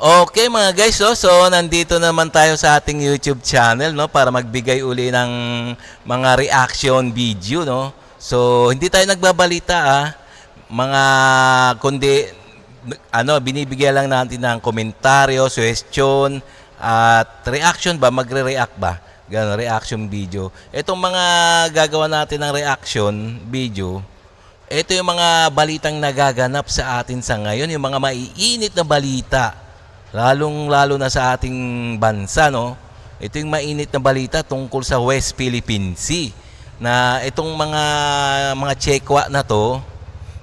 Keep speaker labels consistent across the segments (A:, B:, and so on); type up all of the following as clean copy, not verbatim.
A: Okay mga guys, so nandito naman tayo sa ating YouTube channel, no, para magbigay uli ng mga reaction video, no. So hindi tayo nagbabalita mga kundi binibigyan lang natin ng komentaryo, suggestion at reaction ba, magre-react ba? Ganun, reaction video. Itong mga gagawa natin ng reaction video, ito yung mga balitang nagaganap sa atin sa ngayon, yung mga maiinit na balita. Lalong-lalo na sa ating bansa, no? Ito yung mainit na balita tungkol sa West Philippine Sea. Na itong mga Chekwa na to,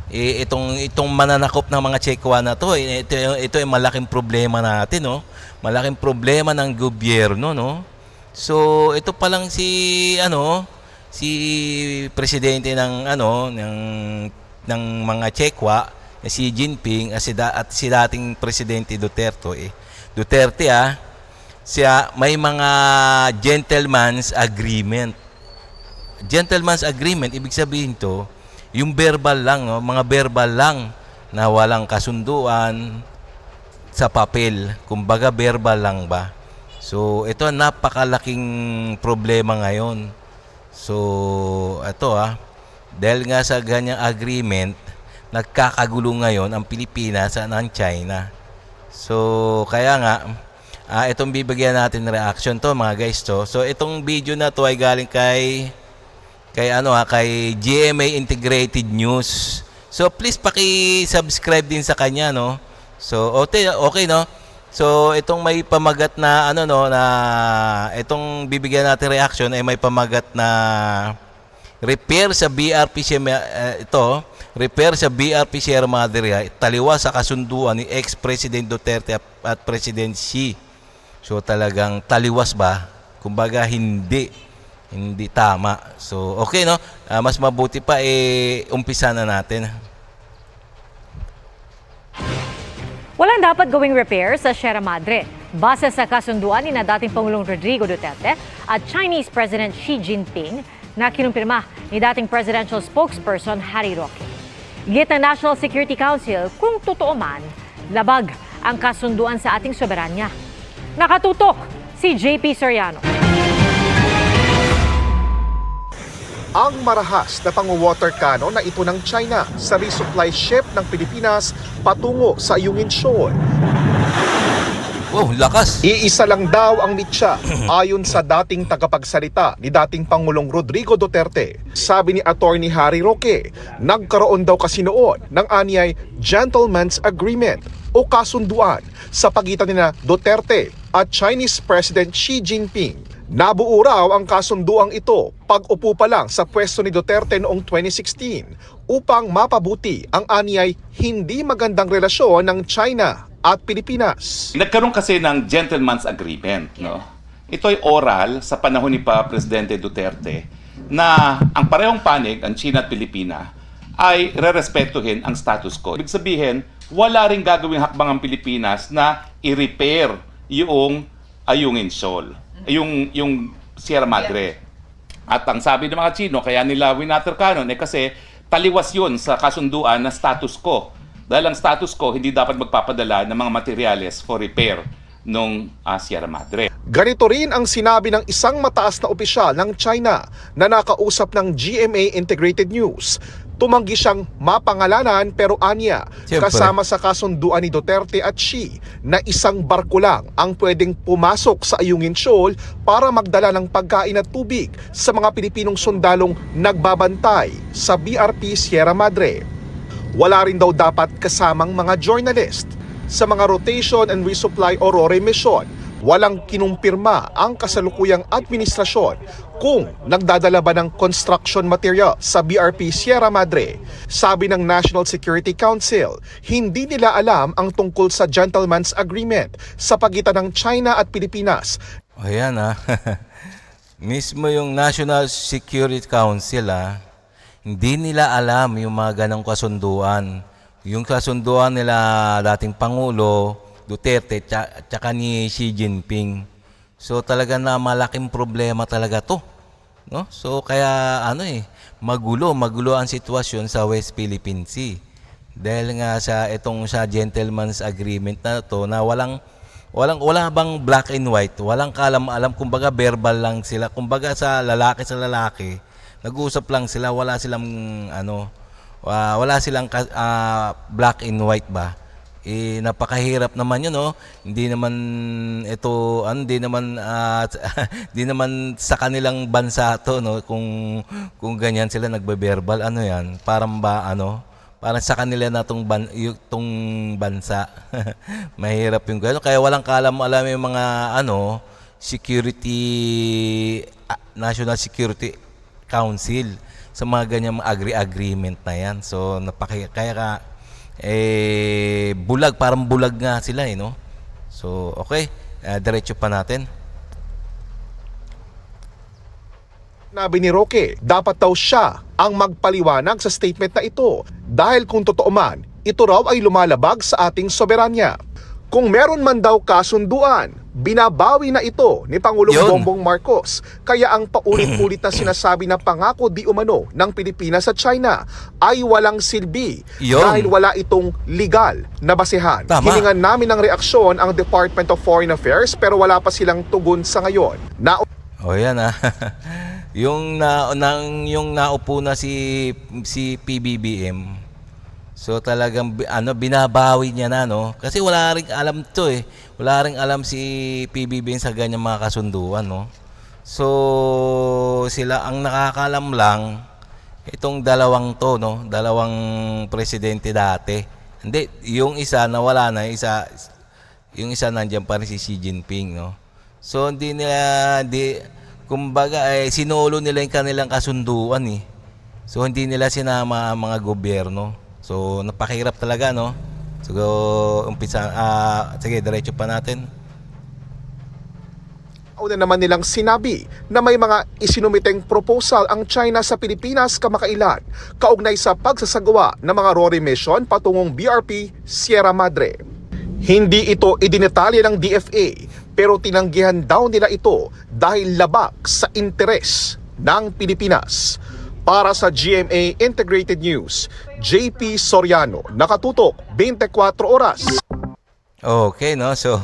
A: itong mananakop ng mga Chekwa na to, ito yung malaking problema natin, no? Malaking problema ng gobyerno, no? So, ito pa lang si presidente ng mga Chekwa, si Jinping at si dating presidente Duterte siya may mga gentleman's agreement. Gentleman's agreement, ibig sabihin to, yung verbal lang, no? Mga verbal lang na walang kasunduan sa papel. Kumbaga verbal lang ba? So, ito napakalaking problema ngayon. So, ito dahil nga sa ganyang agreement, nagkakagulo ngayon ang Pilipinas at ang China. So, kaya nga, itong bibigyan natin reaction to mga guys to. So, itong video na to ay galing kay GMA Integrated News. So, please paki-subscribe din sa kanya, no. So, okay no. So, itong may pamagat na itong bibigyan natin reaction ay may pamagat na repair sa BRP Sierra Madre, taliwas sa kasunduan ni ex-President Duterte at President Xi. So talagang taliwas ba? Kumbaga hindi tama. So okay no, mas mabuti pa umpisa na natin.
B: Walang dapat gawing repair sa Sierra Madre. Base sa kasunduan ni dating Pangulong Rodrigo Duterte at Chinese President Xi Jinping na kinumpirma ni dating presidential spokesperson Harry Roque. Git ng National Security Council kung totoo man, labag ang kasunduan sa ating soberanya. Nakatutok si JP Soriano.
C: Ang marahas na pang-water cannon na ito ng China sa resupply ship ng Pilipinas patungo sa Ayungin Shoal.
A: Wow, lakas!
C: Iisa lang daw ang mitya ayon sa dating tagapagsalita ni dating Pangulong Rodrigo Duterte. Sabi ni Attorney Harry Roque, nagkaroon daw kasi noon ng anyay gentleman's agreement o kasunduan sa pagitan nina Duterte at Chinese President Xi Jinping. Nabuo raw ang kasunduang ito pag-upo pa lang sa pwesto ni Duterte noong 2016 upang mapabuti ang anyay hindi magandang relasyon ng China at Pilipinas.
D: Nagkaroon kasi ng gentleman's agreement, no? Ito ay oral sa panahon ni Presidente Duterte na ang parehong panig, ang China at Pilipina, ay rerespetuhin ang status quo. Ibig sabihin, wala ring gagawing hakbang ang Pilipinas na i-repair yung Ayungin Shoal, yung Sierra Madre. At ang sabi ng mga Chino, kaya nila winater cannon, kasi taliwas yun sa kasunduan na status quo. Dahil ang status quo, hindi dapat magpapadala ng mga materyales for repair ng Sierra Madre.
C: Ganito rin ang sinabi ng isang mataas na opisyal ng China na nakausap ng GMA Integrated News. Tumanggi siyang mapangalanan pero anya, kasama sa kasunduan ni Duterte at Xi na isang barko lang ang pwedeng pumasok sa Ayungin Shoal para magdala ng pagkain at tubig sa mga Pilipinong sundalong nagbabantay sa BRP Sierra Madre. Wala rin daw dapat kasamang mga journalist sa mga rotation and resupply o RORE mission. Walang kinumpirma ang kasalukuyang administrasyon kung nagdadala ba ng construction material sa BRP Sierra Madre. Sabi ng National Security Council, hindi nila alam ang tungkol sa gentleman's agreement sa pagitan ng China at Pilipinas.
A: Ayan mismo yung National Security Council hindi nila alam yung mga ganong kasunduan. Yung kasunduan nila dating Pangulo Duterte tsaka ni Xi Jinping. So talaga na malaking problema talaga to, no? So kaya magulo ang sitwasyon sa West Philippine Sea. Dahil nga sa gentleman's agreement na to na wala bang black and white, walang kalam-alam, kumbaga verbal lang sila. Kumbaga sa lalaki, nag-uusap lang sila, wala silang black and white ba. Napakahirap naman 'yun, no. Hindi naman ito hindi naman sa kanilang bansa to, no, kung ganyan sila nagbe-verbal, 'yan, parang sa kanila na tong bansa. Mahirap yung gano'n. Kaya walang kaalam-alam yung mga National Security Council sa mga ganyang agreement na yan. So parang bulag nga sila, no? So okay, diretso pa natin.
C: Nabi ni Roque, dapat daw siya ang magpaliwanag sa statement na ito dahil kung totoo man, ito raw ay lumalabag sa ating soberanya. Kung meron man daw kasunduan, binabawi na ito ni Pangulong
A: Yun.
C: Bongbong Marcos. Kaya ang paulit-ulit na sinasabi na pangako di umano ng Pilipinas sa China ay walang silbi
A: Yun.
C: dahil wala itong legal na basehan.
A: Tama.
C: Hiningan namin ng reaksyon ang Department of Foreign Affairs pero wala pa silang tugon sa ngayon.
A: O yan yung naupo na si PBBM. So talagang binabawi niya na, no? Kasi wala ring alam to eh. Wala ring alam si PBBM sa ganyang mga kasunduan, no? So sila ang nakakalam lang itong dalawang to, no? Dalawang presidente dati. Hindi, yung isa nawala na, yung isa nandiyan pa rin si Xi Jinping, no? So kumbaga sinolo nila yung kanilang kasunduan eh. So hindi nila sinama ang mga gobyerno. So napakahirap talaga, no? So sige, diretso pa natin.
C: Una naman nilang sinabi na may mga isinumiteng proposal ang China sa Pilipinas kamakailan kaugnay sa pagsasagawa ng mga RORI mission patungong BRP Sierra Madre. Hindi ito idinetalye ng DFA pero tinanggihan daw nila ito dahil labag sa interes ng Pilipinas. Para sa GMA Integrated News, JP Soriano, nakatutok 24 oras.
A: Okay, no? So,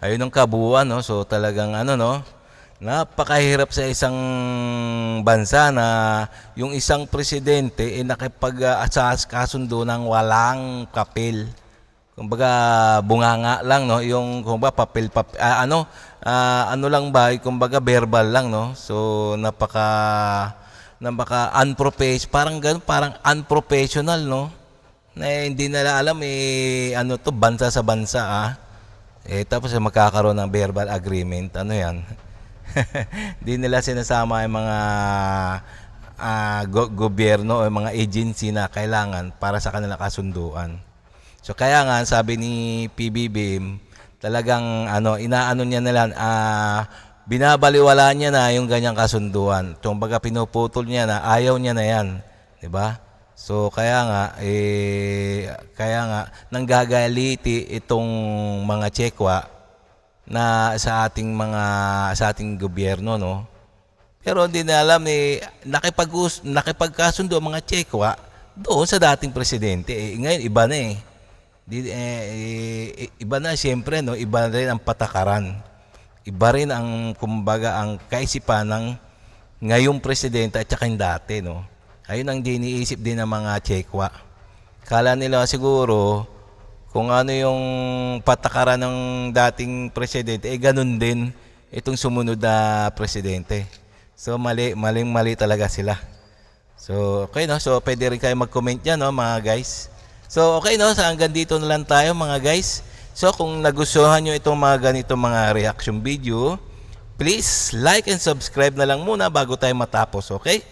A: ayun ang kabuuan, no? So, talagang no? Napakahirap sa isang bansa na yung isang presidente nakipag-kasundo ng walang papel. Kumbaga bunganga lang, no, yung kumbaga papel lang ba, kumbaga verbal lang, no. So napaka parang unprofessional, no, na hindi nila alam bansa sa bansa tapos magkakaroon ng verbal agreement, yan. Hindi nila sinasama yung mga gobyerno o mga agency na kailangan para sa kanilang kasunduan. So kaya nga sabi ni PBBM, talagang binabaliwala niya na yung ganyang kasunduan. Kumbaga pinuputol niya na, ayaw niya na 'yan, 'di ba? So kaya nga nanggagaliti itong mga Chekwa na sa ating gobyerno, no. Pero hindi na alam nakipagkasundo ang mga Chekwa doon sa dating presidente. Ngayon iba na eh. Iba na siyempre, no, iba rin ang patakaran, iba rin ang kumbaga ang kaisipan ng ngayong presidente at saka yung dati, no. Ayun ang iniisip din ng mga Chekwa. Kala nila siguro kung ano yung patakaran ng dating presidente, ganun din itong sumunod na presidente. So mali talaga sila. So okay, no, so pwede rin kayo mag-comment dyan, no, mga guys. So okay, no, so hanggang dito na lang tayo, mga guys. So kung nagustuhan nyo itong mga ganitong mga reaction video, please like and subscribe na lang muna bago tayo matapos, okay?